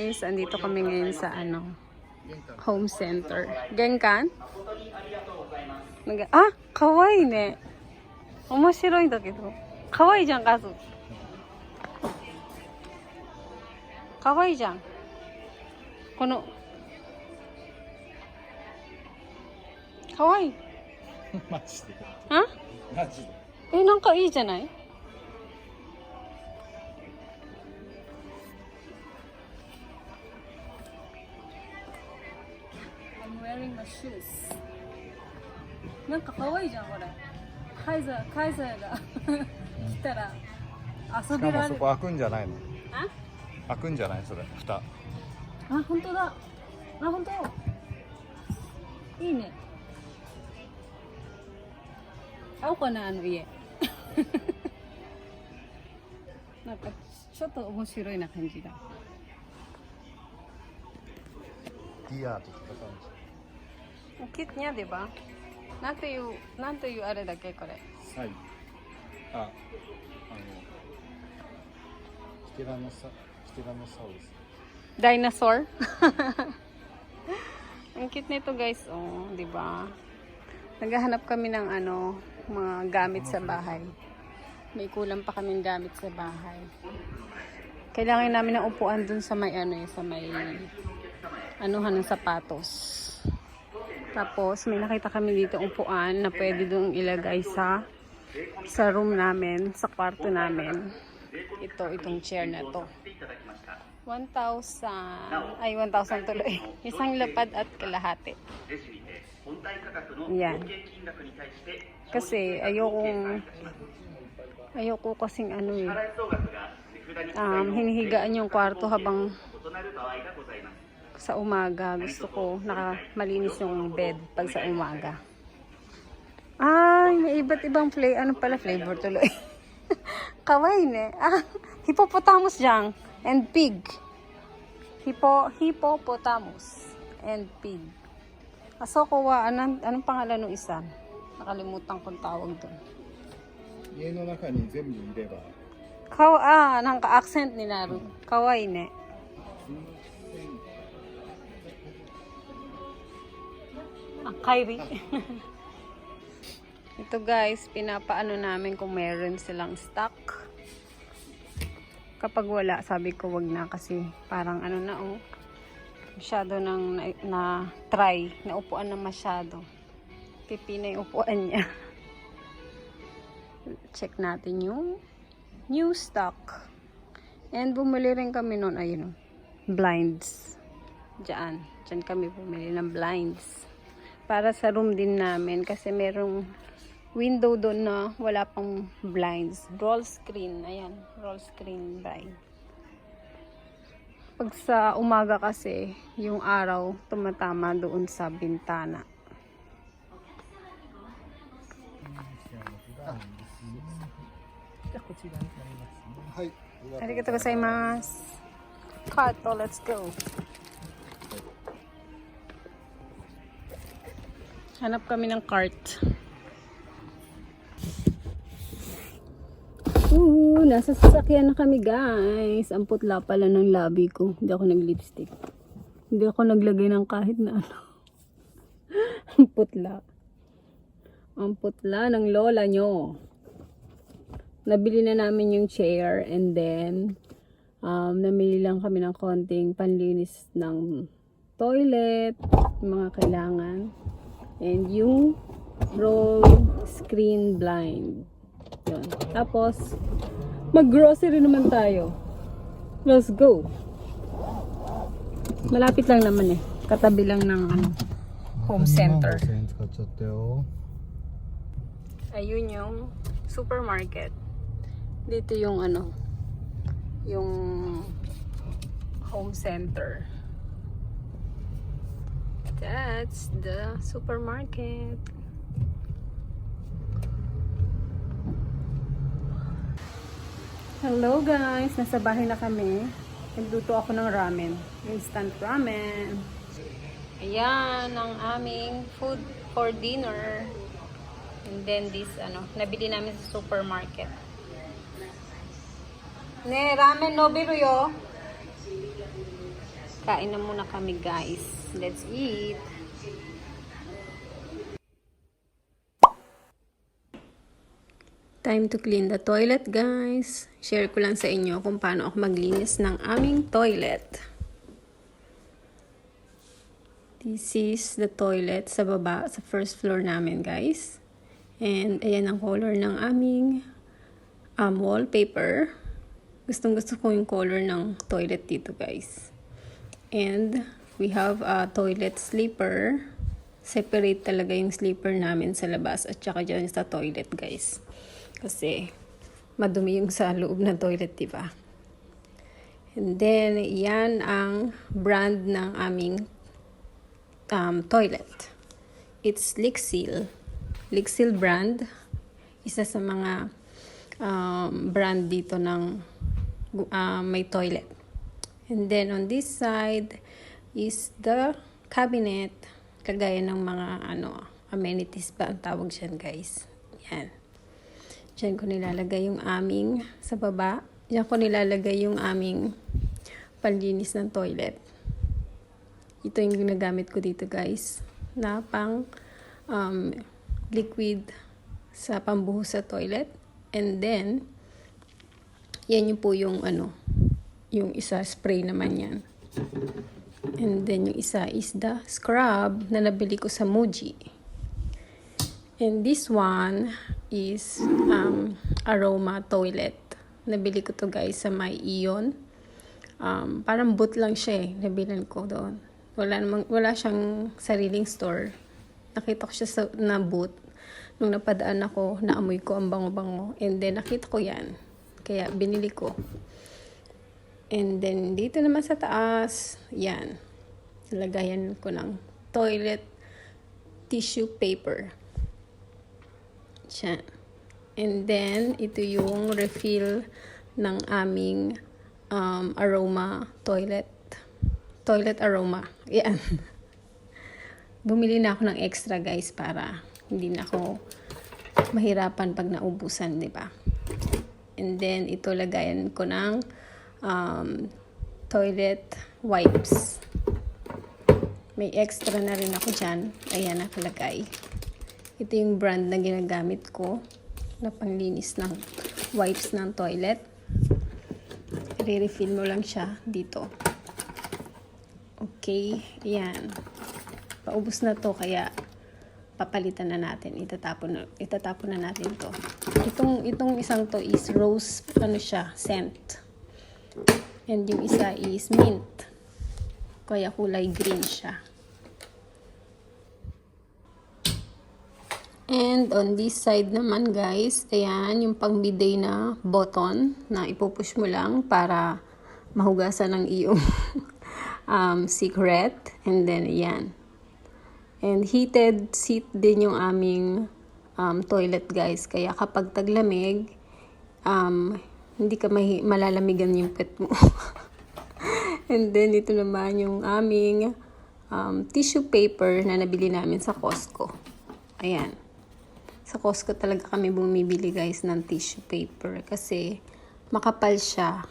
guys, andito kami ngayon sa home center. Genkan? Kawaii ne. Omoshiroi da kedo. Kawaii jan, Kazu. Kawaii jan. Kono. Kawaii. マジで。あ？マジで。なんかいいじゃない？ I'm wearing my shoes. なんか可愛いじゃん、これ。カイザーが来たら遊しべられる。かもそこ開くんじゃないの？あ？開くんじゃないそれ蓋。あ、本当だ。あ、本当。いいね。青かな、家。なんかちょっと面白いな感じだ。ディアーとか感 Cute niya, di ba? Nanto yung are da ke, kore. じ。サイ。ティラノサウルス。 Dinosaur. Ang cute nito, guys. Oh, di ba? Naghahanap kami ng mga gamit sa bahay. May kulang pa kaming gamit sa bahay. Kailangan namin ng upuan dun sa may sa may ng sapatos. Tapos may nakita kami dito upuan na pwede dong ilagay sa room namin, sa kwarto namin. Itong chair na to. 1,000 tuloy. Isang lapad at kalahati. Yan. Kasi ayoko kasing hinihigaan yung kwarto habang sa umaga. Gusto ko malinis yung bed pag sa umaga. Ay, may iba't ibang flavor tuloy. Kawaii ne. Hippopotamus dyan. And pig. Hippopotamus. And pig. Asoko wa, anong pangalan ng isa? Nakalimutan kong tawag doon. 家の中に全部いれば。なんかアクセントになる。かわいいね。Kyrie. Ito guys, pinapaano namin kung meron silang stock. Kapag wala, sabi ko wag na kasi parang masyado nang na-try, naupuan na masyado. Pipi na yung upuan niya. Check natin yung new stock. And bumili rin kami nun, blinds. Diyan kami bumili ng blinds. Para sa room din namin kasi merong window doon na wala pang blinds. Roll screen, ayan, roll screen blind. Pag sa umaga kasi, yung araw tumatama doon sa bintana. Arigatou gozaimasu. Kato, let's go. Hanap kami ng cart. Nasa sasakyan na kami guys. Ang putla pala ng labi ko. Hindi ako nag-lipstick. Hindi ako naglagay ng kahit na Ang putla. Ang putla ng lola nyo. Nabili na namin yung chair and then namili lang kami ng konting panlinis ng toilet, mga kailangan. And yung roll screen blind. Yun. Tapos, mag-grocery naman tayo. Let's go. Malapit lang naman Katabi lang ng home center. Ayun yung supermarket. Dito yung yung home center. That's the supermarket. Hello guys, nasa bahay na kami. Nagluto ako ng ramen, instant ramen. Ayan ang aming food for dinner. And then this nabili namin sa supermarket. Ne, ramen no biru yo. Kain na muna kami, guys. Let's eat. Time to clean the toilet, guys. Share ko lang sa inyo kung paano ako maglinis ng aming toilet. This is the toilet sa baba, sa first floor namin, guys. And ayan ang color ng aming wallpaper. Gustong-gusto ko yung color ng toilet dito, guys. And we have a toilet sleeper. Separate talaga yung sleeper namin sa labas at saka dyan sa toilet, guys. Kasi madumi yung sa loob ng toilet, diba? And then, yan ang brand ng aming toilet. It's Lixil. Lixil brand. Isa sa mga brand dito ng may toilet. And then, on this side is the cabinet. Kagaya ng mga amenities ba ang tawag dyan, guys. Yan. Diyan ko nilalagay yung aming, sa baba, diyan ko nilalagay yung aming panlinis ng toilet. Ito yung ginagamit ko dito, guys, na pang liquid sa pambuhos sa toilet. And then, yan yung po yung yung isa spray naman yan. And then yung isa is the scrub na nabili ko sa Muji. And this one is aroma toilet. Nabili ko to, guys, sa may Ion. Parang boot lang siya eh. Nabilan ko doon. Wala siyang sariling store. Nakita ko siya na boot. Nung napadaan ako, naamoy ko ang bango-bango. And then nakita ko yan. Kaya binili ko. And then dito naman sa taas, yan. Lagayan ko ng toilet tissue paper. Diyan. And then, ito yung refill ng aming aroma toilet. Toilet aroma. Yan. Bumili na ako ng extra, guys, para hindi na ako mahirapan pag naubusan, di ba? And then, ito lagayan ko ng toilet wipes. May extra na rin ako dyan. Ayan, nakalagay. Ito yung brand na ginagamit ko na panglinis ng wipes ng toilet. Re-refill mo lang siya dito. Okay, ayan. Paubos na to, kaya papalitan na natin. Itatapon na natin to. Itong isang to is rose, scent. And yung isa is mint. Kaya kulay green siya. And on this side naman, guys, ayan, yung pang bidet na button na ipupush mo lang para mahugasan ng iyong secret. And then, ayan. And heated seat din yung aming toilet, guys. Kaya kapag taglamig, hindi ka malalamigan yung pet mo. And then, ito naman yung aming tissue paper na nabili namin sa Costco. Ayan. Sa Costco talaga kami bumibili, guys, ng tissue paper kasi makapal siya.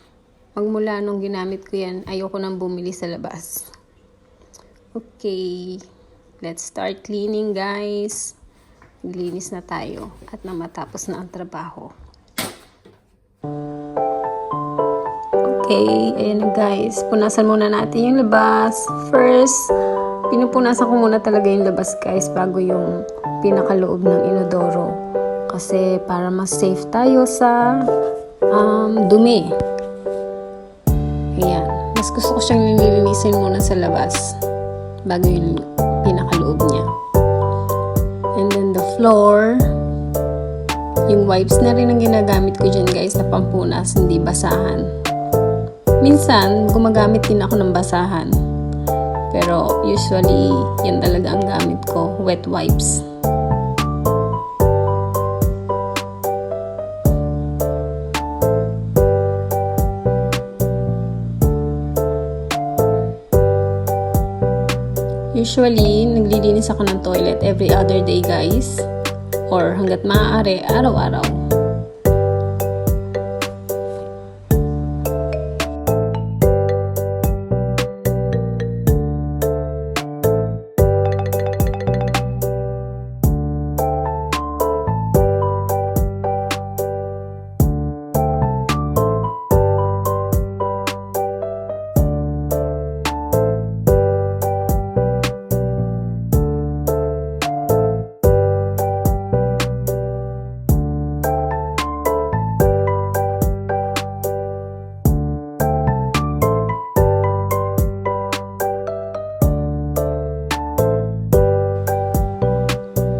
Magmula nung ginamit ko yan, ayoko nang bumili sa labas. Okay, let's start cleaning, guys. Maglinis na tayo at na matapos na ang trabaho. Okay, ayan, guys. Punasan muna natin yung labas. First, pinupunasan ko muna talaga yung labas, guys, bago yung pinakaloob ng inodoro. Kasi para mas safe tayo sa dumi. Ayan. Mas gusto ko siyang nililinisin muna sa labas bago yung pinakaloob niya. And then the floor, yung wipes na rin ang ginagamit ko dyan, guys, na pampunas, hindi basahan. Minsan, gumagamit din ako ng basahan. Pero usually, yan talaga ang gamit ko, wet wipes. Usually, naglilinis ako ng toilet every other day, guys. Or hanggat maaari, araw-araw.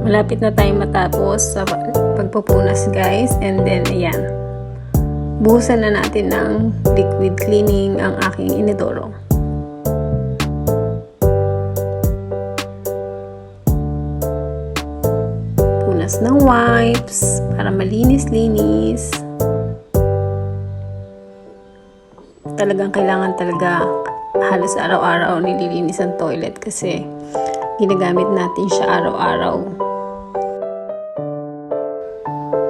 Malapit na tayo matapos sa pagpupunas guys. And then, ayan. Buhusan na natin ng liquid cleaning ang aking inidoro. Punas ng wipes para malinis-linis. Talagang kailangan talaga halos araw-araw nililinis ang toilet kasi ginagamit natin siya araw-araw.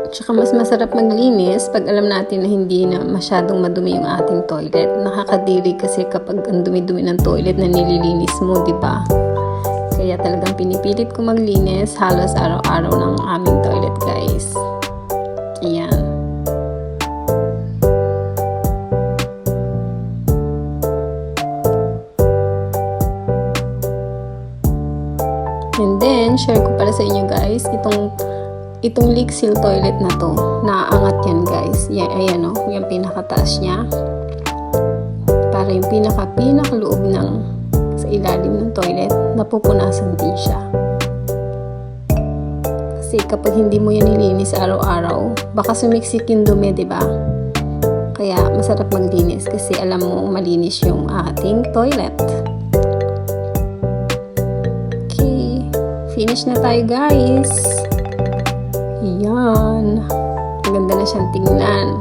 Tsaka mas masarap maglinis pag alam natin na hindi na masyadong madumi yung ating toilet. Nakakadiri kasi kapag ang dumi-dumi ng toilet na nililinis mo, di ba? Kaya talagang pinipilit ko maglinis halos araw-araw ng aming toilet, guys. Ayan. And then, share ko pala sa inyo guys, itong leak seal toilet na to, naaangat yan guys. Yan, ayan o, yung pinakataas niya. Para yung pinakaloob ng sa ilalim ng toilet, napupunasan din siya. Kasi kapag hindi mo yan nilinis araw-araw, baka sumiksik yung dumi, diba? Kaya masarap maglinis kasi alam mo malinis yung ating toilet. Finish na tayo guys. Ayan. Ang ganda na siyang tingnan.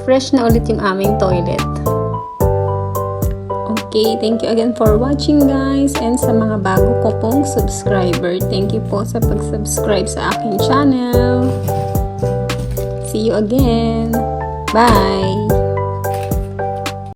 Fresh na ulit yung aming toilet. Okay, thank you again for watching guys. And sa mga bago ko pong subscriber, thank you po sa pag-subscribe sa aking channel. See you again. Bye!